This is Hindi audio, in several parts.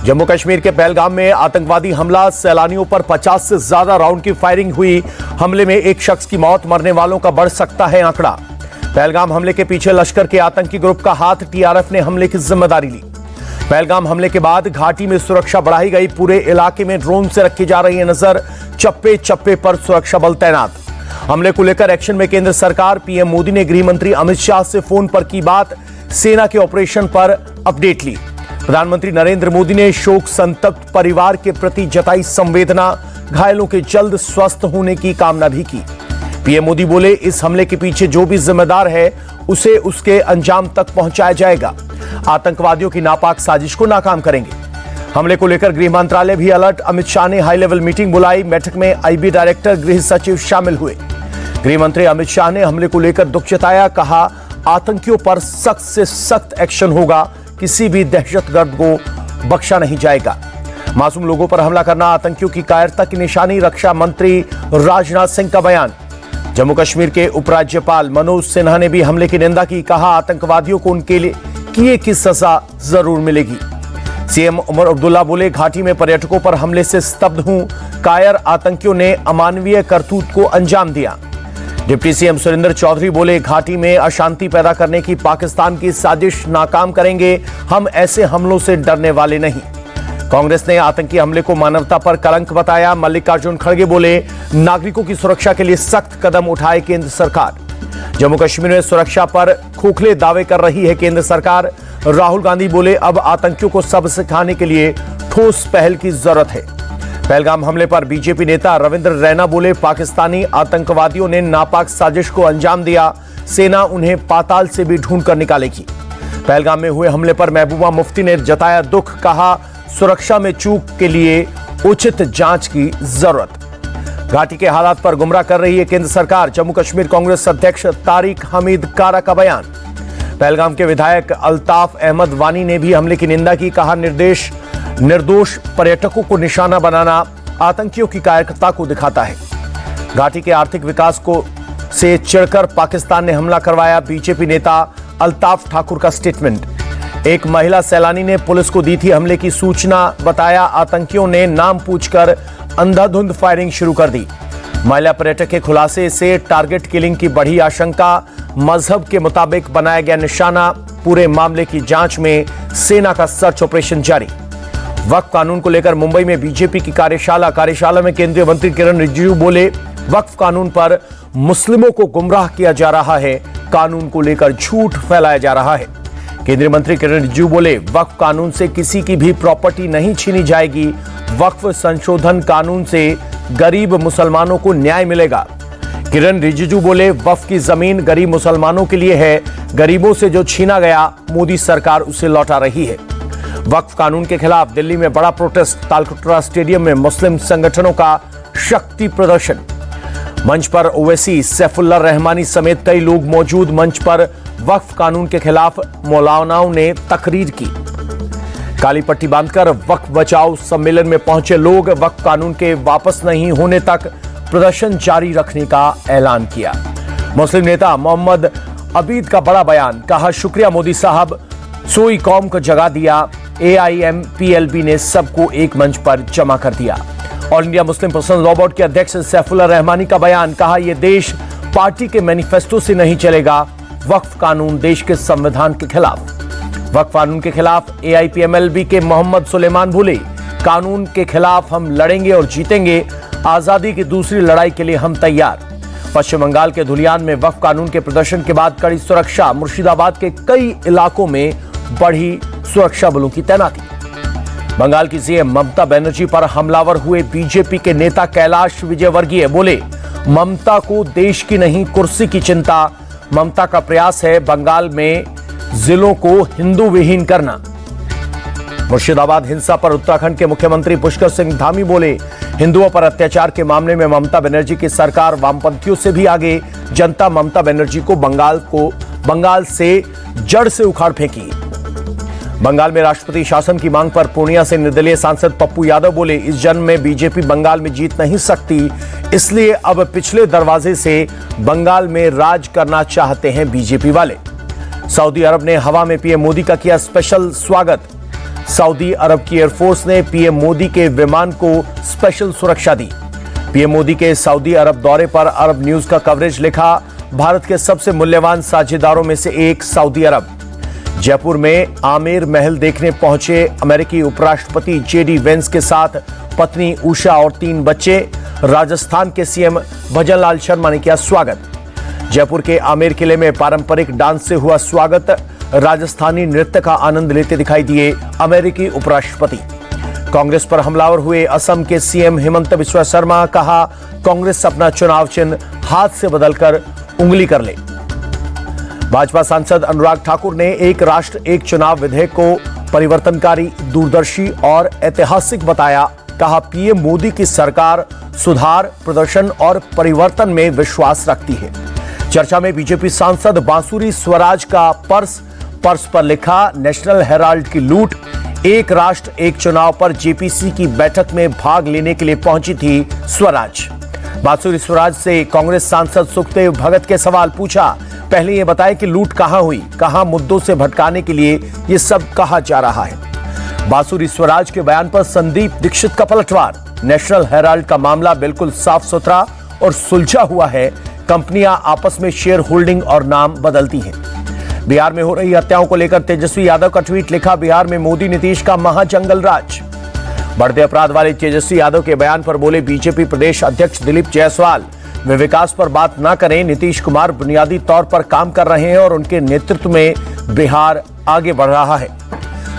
जम्मू कश्मीर के पहलगाम में आतंकवादी हमला, सैलानियों पर 50 से ज्यादा राउंड की फायरिंग हुई। हमले में एक शख्स की मौत, मरने वालों का बढ़ सकता है आंकड़ा। पहलगाम हमले के पीछे लश्कर के आतंकी ग्रुप का हाथ, टीआरएफ ने हमले की जिम्मेदारी ली। पहलगाम हमले के बाद घाटी में सुरक्षा बढ़ाई गई। पूरे इलाके में ड्रोन से रखी जा रही है नजर, चप्पे चप्पे पर सुरक्षा बल तैनात। हमले को लेकर एक्शन में केंद्र सरकार। पीएम मोदी ने गृह मंत्री अमित शाह से फोन पर की बात, सेना के ऑपरेशन पर अपडेट ली। प्रधानमंत्री नरेंद्र मोदी ने शोक संतप्त परिवार के प्रति जताई संवेदना, घायलों के जल्द स्वस्थ होने की कामना भी की। पीएम मोदी बोले, इस हमले के पीछे जो भी जिम्मेदार है उसे उसके अंजाम तक पहुंचाया जाएगा। आतंकवादियों की नापाक साजिश को नाकाम करेंगे। हमले को लेकर गृह मंत्रालय भी अलर्ट। अमित शाह ने हाई लेवल मीटिंग बुलाई। बैठक में आईबी डायरेक्टर, गृह सचिव शामिल हुए। गृह मंत्री अमित शाह ने हमले को लेकर दुख जताया, कहा आतंकियों पर सख्त से सख्त एक्शन होगा, किसी भी दहशतगर्द को बख्शा नहीं जाएगा। मासूम लोगों पर हमला करना आतंकियों की कायरता की निशानी। रक्षा मंत्री राजनाथ सिंह का बयान। जम्मू कश्मीर के उपराज्यपाल मनोज सिन्हा ने भी हमले की निंदा की, कहा आतंकवादियों को उनके लिए किए की सजा जरूर मिलेगी। सीएम उमर अब्दुल्ला बोले, घाटी में पर्यटकों पर हमले से स्तब्ध हूं, कायर आतंकियों ने अमानवीय करतूत को अंजाम दिया। डिप्टी सीएम सुरेंद्र चौधरी बोले, घाटी में अशांति पैदा करने की पाकिस्तान की साजिश नाकाम करेंगे, हम ऐसे हमलों से डरने वाले नहीं। कांग्रेस ने आतंकी हमले को मानवता पर कलंक बताया। मल्लिकार्जुन खड़गे बोले, नागरिकों की सुरक्षा के लिए सख्त कदम उठाए केंद्र सरकार। जम्मू कश्मीर में सुरक्षा पर खोखले दावे कर रही है केंद्र सरकार। राहुल गांधी बोले, अब आतंकियों को सबक सिखाने के लिए ठोस पहल की जरूरत है। पहलगाम हमले पर बीजेपी नेता रविंद्र रैना बोले, पाकिस्तानी आतंकवादियों ने नापाक साजिश को अंजाम दिया, सेना उन्हें पाताल से भी ढूंढ कर निकालेगी। पहलगाम में हुए हमले पर महबूबा मुफ्ती ने जताया दुख, कहा सुरक्षा में चूक के लिए उचित जांच की जरूरत। घाटी के हालात पर गुमराह कर रही है केंद्र सरकार। जम्मू कश्मीर कांग्रेस अध्यक्ष तारिक हमीद कारा का बयान। पहलगाम के विधायक अल्ताफ अहमद वानी ने भी हमले की निंदा की, कहा निर्दोष पर्यटकों को निशाना बनाना आतंकियों की कायरता को दिखाता है। घाटी के आर्थिक विकास को से चिढ़कर पाकिस्तान ने हमला करवाया। बीजेपी नेता अल्ताफ ठाकुर का स्टेटमेंट। एक महिला सैलानी ने पुलिस को दी थी हमले की सूचना, बताया आतंकियों ने नाम पूछकर अंधाधुंध फायरिंग शुरू कर दी। महिला पर्यटक के खुलासे से टारगेट किलिंग की बढ़ी आशंका, मजहब के मुताबिक बनाया गया निशाना। पूरे मामले की जांच में सेना का सर्च ऑपरेशन जारी। वक्फ कानून को लेकर मुंबई में बीजेपी की कार्यशाला में केंद्रीय मंत्री किरण रिजिजू बोले, वक्फ कानून पर मुस्लिमों को गुमराह किया जा रहा है, कानून को लेकर झूठ फैलाया जा रहा है। केंद्रीय मंत्री किरण रिजिजू बोले, वक्फ कानून से किसी की भी प्रॉपर्टी नहीं छीनी जाएगी। वक्फ संशोधन कानून से गरीब मुसलमानों को न्याय मिलेगा। किरण रिजिजू बोले, वक्फ की जमीन गरीब मुसलमानों के लिए है, गरीबों से जो छीना गया मोदी सरकार उसे लौटा रही है। वक्फ कानून के खिलाफ दिल्ली में बड़ा प्रोटेस्ट। तालकटोरा स्टेडियम में मुस्लिम संगठनों का शक्ति प्रदर्शन। मंच पर ओवैसी, सैफुल्लाह रहमानी समेत कई लोग मौजूद। मंच पर वक्फ कानून के खिलाफ मौलानाओं ने तकरीर की। काली पट्टी बांधकर वक्फ बचाओ सम्मेलन में पहुंचे लोग वक्फ कानून के वापस नहीं होने तक प्रदर्शन जारी रखने का ऐलान किया। मुस्लिम नेता मोहम्मद अबीद का बड़ा बयान, कहा शुक्रिया मोदी साहब, सोई कौम को जगा दिया। AIMPLB ने सबको एक मंच पर जमा कर दिया। All India Muslim personal law board के अध्यक्ष सैफुल्लाह रहमानी का बयान, कहा यह देश पार्टी के मैनिफेस्टो से नहीं चलेगा। वक्फ कानून देश के संविधान के खिलाफ। वक्फ कानून के खिलाफ AIPMLB के मोहम्मद सुलेमान बोले, कानून के खिलाफ हम लड़ेंगे और जीतेंगे। आजादी की दूसरी लड़ाई के लिए हम तैयार। पश्चिम बंगाल के धुलियान में वक्फ कानून के प्रदर्शन के बाद कड़ी सुरक्षा। मुर्शिदाबाद के कई इलाकों में बढ़ी सुरक्षा बलों की तैनाती। बंगाल की सीएम ममता बनर्जी पर हमलावर हुए बीजेपी के नेता कैलाश विजयवर्गीय बोले, ममता को देश की नहीं कुर्सी की चिंता। ममता का प्रयास है बंगाल में जिलों को हिंदू विहीन करना। मुर्शिदाबाद हिंसा पर उत्तराखंड के मुख्यमंत्री पुष्कर सिंह धामी बोले, हिंदुओं पर अत्याचार के मामले में ममता बनर्जी की सरकार वामपंथियों से भी आगे। जनता ममता बनर्जी को बंगाल से जड़ से उखाड़ फेंकी। बंगाल में राष्ट्रपति शासन की मांग पर पूर्णिया से निर्दलीय सांसद पप्पू यादव बोले, इस जन्म में बीजेपी बंगाल में जीत नहीं सकती, इसलिए अब पिछले दरवाजे से बंगाल में राज करना चाहते हैं बीजेपी वाले। सऊदी अरब ने हवा में पीएम मोदी का किया स्पेशल स्वागत। सऊदी अरब की एयरफोर्स ने पीएम मोदी के विमान को स्पेशल सुरक्षा दी। पीएम मोदी के सऊदी अरब दौरे पर अरब न्यूज का कवरेज लिखा, भारत के सबसे मूल्यवान साझेदारों में से एक सऊदी अरब। जयपुर में आमेर महल देखने पहुंचे अमेरिकी उपराष्ट्रपति जेडी वेंस के साथ पत्नी उषा और 3 बच्चे। राजस्थान के सीएम भजनलाल शर्मा ने किया स्वागत। जयपुर के आमेर किले में पारंपरिक डांस से हुआ स्वागत। राजस्थानी नृत्य का आनंद लेते दिखाई दिए अमेरिकी उपराष्ट्रपति। कांग्रेस पर हमलावर हुए असम के सीएम हिमंत बिस्वा शर्मा, कहा कांग्रेस अपना चुनाव चिन्ह हाथ से बदलकर उंगली कर ले। भाजपा सांसद अनुराग ठाकुर ने एक राष्ट्र एक चुनाव विधेयक को परिवर्तनकारी, दूरदर्शी और ऐतिहासिक बताया। कहा पीएम मोदी की सरकार सुधार, प्रदर्शन और परिवर्तन में विश्वास रखती है। चर्चा में बीजेपी सांसद बांसुरी स्वराज का पर्स पर लिखा, नेशनल हेराल्ड की लूट। एक राष्ट्र एक चुनाव पर जेपीसी की बैठक में भाग लेने के लिए पहुंची थी स्वराज। बांसुरी स्वराज से कांग्रेस सांसद सुखदेव भगत के सवाल पूछा, पहले यह बताएं कि लूट कहां हुई, कहां मुद्दों से भटकाने के लिए यह सब कहा जा रहा है। बांसुरी स्वराज के बयान पर संदीप दीक्षित का पलटवार, नेशनल हेराल्ड का मामला बिल्कुल साफ सुथरा और सुलझा हुआ है। कंपनियां आपस में शेयर होल्डिंग और नाम बदलती हैं। बिहार में हो रही हत्याओं को लेकर तेजस्वी यादव का ट्वीट लिखा, बिहार में मोदी नीतीश का महाजंगल राज। बढ़ते अपराध वाले तेजस्वी यादव के बयान पर बोले बीजेपी प्रदेश अध्यक्ष दिलीप जायसवाल, वे विकास पर बात ना करें। नीतीश कुमार बुनियादी तौर पर काम कर रहे हैं और उनके नेतृत्व में बिहार आगे बढ़ रहा है।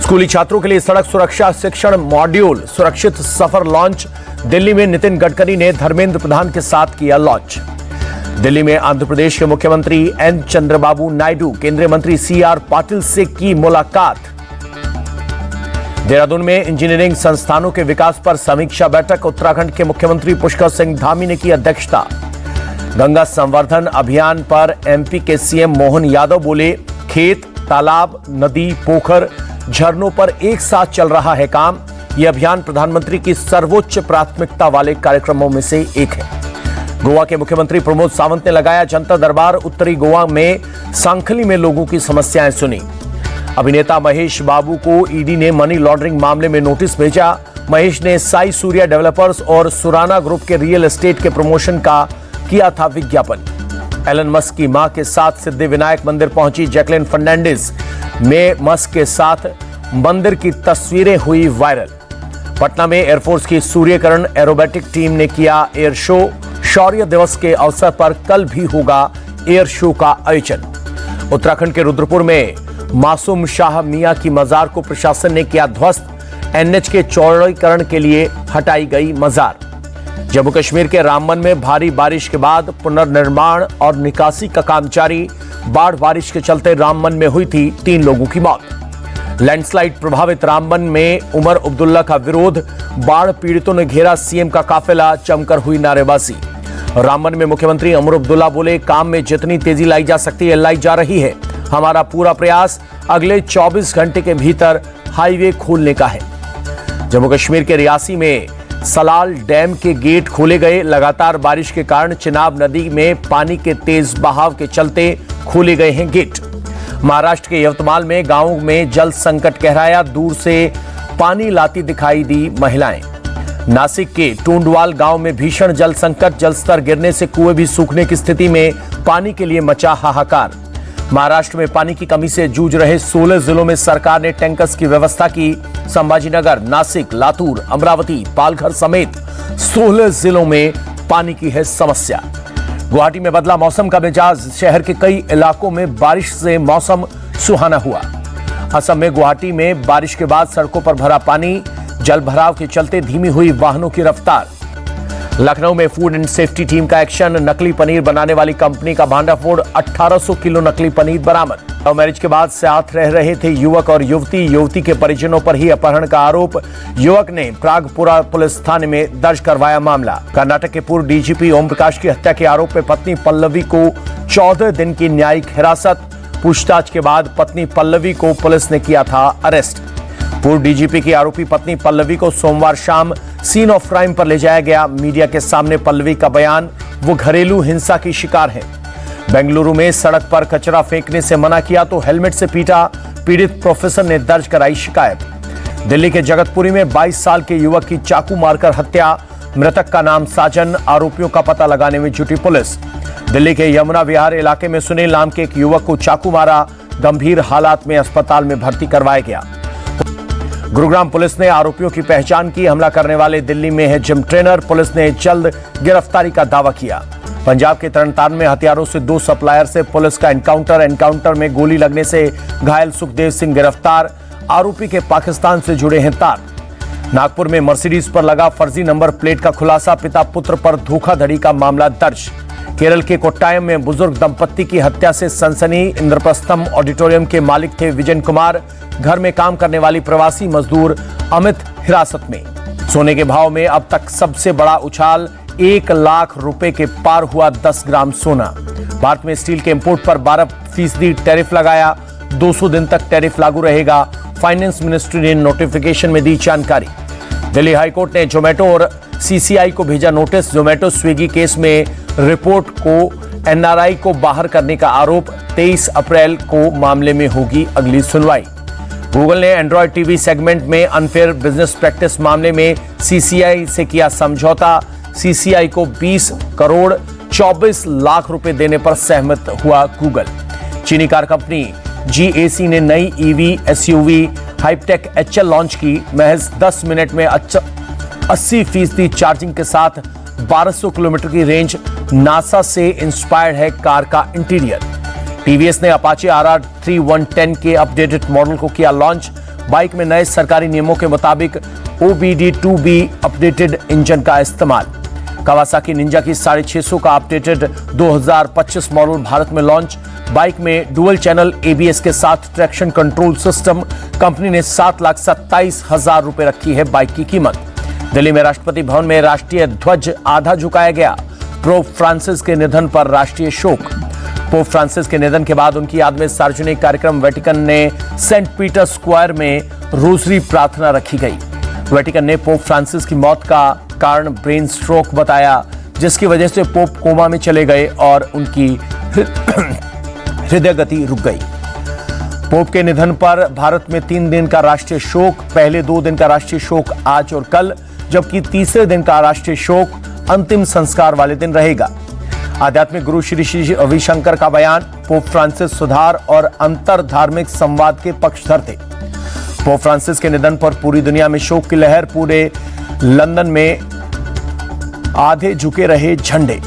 स्कूली छात्रों के लिए सड़क सुरक्षा शिक्षण मॉड्यूल सुरक्षित सफर लॉन्च। दिल्ली में नितिन गडकरी ने धर्मेंद्र प्रधान के साथ किया लॉन्च। दिल्ली में आंध्र प्रदेश के मुख्यमंत्री एन चंद्रबाबू नायडू, केंद्रीय मंत्री सीआर पाटिल से की मुलाकात। देहरादून में इंजीनियरिंग संस्थानों के विकास पर समीक्षा बैठक। उत्तराखंड के मुख्यमंत्री पुष्कर सिंह धामी ने की अध्यक्षता। गंगा संवर्धन अभियान पर एमपी के सीएम मोहन यादव बोले, खेत, तालाब, नदी, पोखर, झरनों पर एक साथ चल रहा है काम। यह अभियान प्रधानमंत्री की सर्वोच्च प्राथमिकता वाले कार्यक्रमों में से एक है। गोवा के मुख्यमंत्री प्रमोद सावंत ने लगाया जनता दरबार। उत्तरी गोवा में सांखली में लोगों की समस्याएं सुनी। अभिनेता महेश बाबू को ईडी ने मनी लॉन्ड्रिंग मामले में नोटिस भेजा। महेश ने साई सूर्या डेवलपर्स और सुराना ग्रुप के रियल एस्टेट के प्रमोशन का किया था विज्ञापन। एलन मस्क की मां के साथ सिद्धि विनायक मंदिर पहुंची जैकलिन फर्नांडिस में मस्क के साथ मंदिर की तस्वीरें हुई वायरल। पटना में एयरफोर्स की सूर्यकरण एरोबेटिक टीम ने किया एयर शो। शौर्य दिवस के अवसर पर कल भी होगा एयर शो का आयोजन। उत्तराखंड के रुद्रपुर में मासूम शाह मियां की मजार को प्रशासन ने किया ध्वस्त। एनएच के चौड़ीकरण के लिए हटाई गई मजार। जम्मू कश्मीर के रामबन में भारी बारिश के बाद पुनर्निर्माण और निकासी का काम जारी। बाढ़ बारिश के चलते रामबन में हुई थी 3 लोगों की मौत। लैंडस्लाइड प्रभावित रामबन में उमर अब्दुल्ला का विरोध। बाढ़ पीड़ितों ने घेरा सीएम का काफिला, जमकर हुई नारेबाजी। रामबन में मुख्यमंत्री उमर अब्दुल्ला बोले, काम में जितनी तेजी लाई जा सकती है लाई जा रही है। हमारा पूरा प्रयास अगले 24 घंटे के भीतर हाईवे खोलने का है। जम्मू कश्मीर के रियासी में सलाल डैम के गेट खोले गए। लगातार बारिश के कारण चिनाब नदी में पानी के तेज बहाव के चलते खोले गए हैं गेट। महाराष्ट्र के यवतमाल में गांवों में जल संकट गहराया। दूर से पानी लाती दिखाई दी महिलाएं। नासिक के टूंडवाल गांव में भीषण जल संकट। जलस्तर गिरने से कुएं भी सूखने की स्थिति में पानी के लिए मचा हाहाकार। महाराष्ट्र में पानी की कमी से जूझ रहे 16 जिलों में सरकार ने टैंकर्स की व्यवस्था की। संभाजीनगर, नासिक, लातूर, अमरावती, पालघर समेत 16 जिलों में पानी की है समस्या। गुवाहाटी में बदला मौसम का मिजाज। शहर के कई इलाकों में बारिश से मौसम सुहाना हुआ। असम में गुवाहाटी में बारिश के बाद सड़कों पर भरा पानी। जल भराव के चलते धीमी हुई वाहनों की रफ्तार। लखनऊ में फूड एंड सेफ्टी टीम का एक्शन। नकली पनीर बनाने वाली कंपनी का भांडाफोड़। 1800 किलो नकली पनीर बरामद। लव मैरिज के बाद साथ रह रहे थे युवक और युवती। युवती के परिजनों पर ही अपहरण का आरोप। युवक ने प्रागपुरा पुलिस थाने में दर्ज करवाया मामला। कर्नाटक के पूर्व डीजीपी ओम प्रकाश की हत्या के आरोप में पत्नी पल्लवी को 14 दिन की न्यायिक हिरासत। पूछताछ के बाद पत्नी पल्लवी को पुलिस ने किया था अरेस्ट। पूर्व डीजीपी की आरोपी पत्नी पल्लवी को सोमवार शाम सीन ऑफ क्राइम पर ले जाया गया। मीडिया के सामने पल्लवी का बयान, वो घरेलू हिंसा की शिकार है। बेंगलुरु में सड़क पर कचरा फेंकने से मना किया तो हेलमेट से पीटा। पीड़ित प्रोफेसर ने दर्ज कराई शिकायत। दिल्ली के जगतपुरी में 22 साल के युवक की चाकू मारकर हत्या, मृतक का नाम साजन, आरोपियों का पता लगाने में जुटी पुलिस। दिल्ली के यमुना विहार इलाके में सुनील नाम के एक युवक को चाकू मारा, गंभीर हालात में अस्पताल में भर्ती करवाया गया। गुरुग्राम पुलिस ने आरोपियों की पहचान की। हमला करने वाले दिल्ली में है जिम ट्रेनर। पुलिस ने जल्द गिरफ्तारी का दावा किया। पंजाब के तरनतारन में हथियारों से 2 सप्लायर से पुलिस का एनकाउंटर में गोली लगने से घायल सुखदेव सिंह गिरफ्तार। आरोपी के पाकिस्तान से जुड़े हैं तार। नागपुर में मर्सिडीज पर लगा फर्जी नंबर प्लेट का खुलासा, पिता पुत्र पर धोखाधड़ी का मामला दर्ज। केरल के कोट्टायम में बुजुर्ग दंपत्ति की हत्या से सनसनी। इंद्रप्रस्थम ऑडिटोरियम के मालिक थे विजय कुमार। घर में काम करने वाली प्रवासी मजदूर अमित हिरासत में। सोने के भाव में अब तक सबसे बड़ा उछाल, 1 लाख रुपए के पार हुआ 10 ग्राम सोना। भारत में स्टील के इंपोर्ट पर 12% टैरिफ लगाया। 200 दिन तक टैरिफ लागू रहेगा। फाइनेंस मिनिस्ट्री ने नोटिफिकेशन में दी जानकारी। दिल्ली हाईकोर्ट ने जोमेटो और सीसीआई को भेजा नोटिस। जोमेटो स्विगी केस में रिपोर्ट को एनआरआई को बाहर करने का आरोप। 23 अप्रैल को मामले में होगी अगली सुनवाई। गूगल ने एंड्रॉयड टीवी सेगमेंट में अनफेयर बिजनेस प्रैक्टिस मामले में सीसीआई से किया समझौता। सीसीआई को 20 करोड़ 24 लाख रुपए देने पर सहमत हुआ गूगल। चीनी कार कंपनी जीएसी ने नई ईवी एसयूवी हाइपटेक एचएल लॉन्च की। महज 10 मिनट में 80% चार्जिंग के साथ 1200 किलोमीटर की रेंज। नासा से इंस्पायर्ड है कार का इंटीरियर। टीवीएस ने अपाचे RR 3110 के अपडेटेड मॉडल को किया लॉन्च। बाइक में नए सरकारी नियमों के मुताबिक OBD2B अपडेटेड इंजन का इस्तेमाल। कावासाकी निंजा की 650 का अपडेटेड 2025 मॉडल भारत में लॉन्च। बाइक में डुअल चैनल ABS के साथ ट्रैक्शन कंट्रोल सिस्टम। कंपनी ने 7,27,000 रुपए रखी है बाइक की कीमत। दिल्ली में राष्ट्रपति भवन में राष्ट्रीय ध्वज आधा झुकाया गया। पोप फ्रांसिस के निधन पर राष्ट्रीय शोक। पोप फ्रांसिस के निधन के बाद उनकी याद में सार्वजनिक कार्यक्रम। वेटिकन ने सेंट पीटर स्क्वायर में रोजरी प्रार्थना रखी गई। वेटिकन ने पोप फ्रांसिस की मौत का कारण ब्रेन स्ट्रोक बताया, जिसकी वजह से पोप कोमा में चले गए और उनकी हृदय गति रुक गई। पोप के निधन पर भारत में 3 दिन का राष्ट्रीय शोक। पहले 2 दिन का राष्ट्रीय शोक आज और कल, जबकि तीसरे दिन का राष्ट्रीय शोक अंतिम संस्कार वाले दिन रहेगा। आध्यात्मिक गुरु श्री रविशंकर का बयान। पोप फ्रांसिस सुधार और अंतर धार्मिक संवाद के पक्षधर थे। पोप फ्रांसिस के निधन पर पूरी दुनिया में शोक की लहर। पूरे लंदन में आधे झुके रहे झंडे।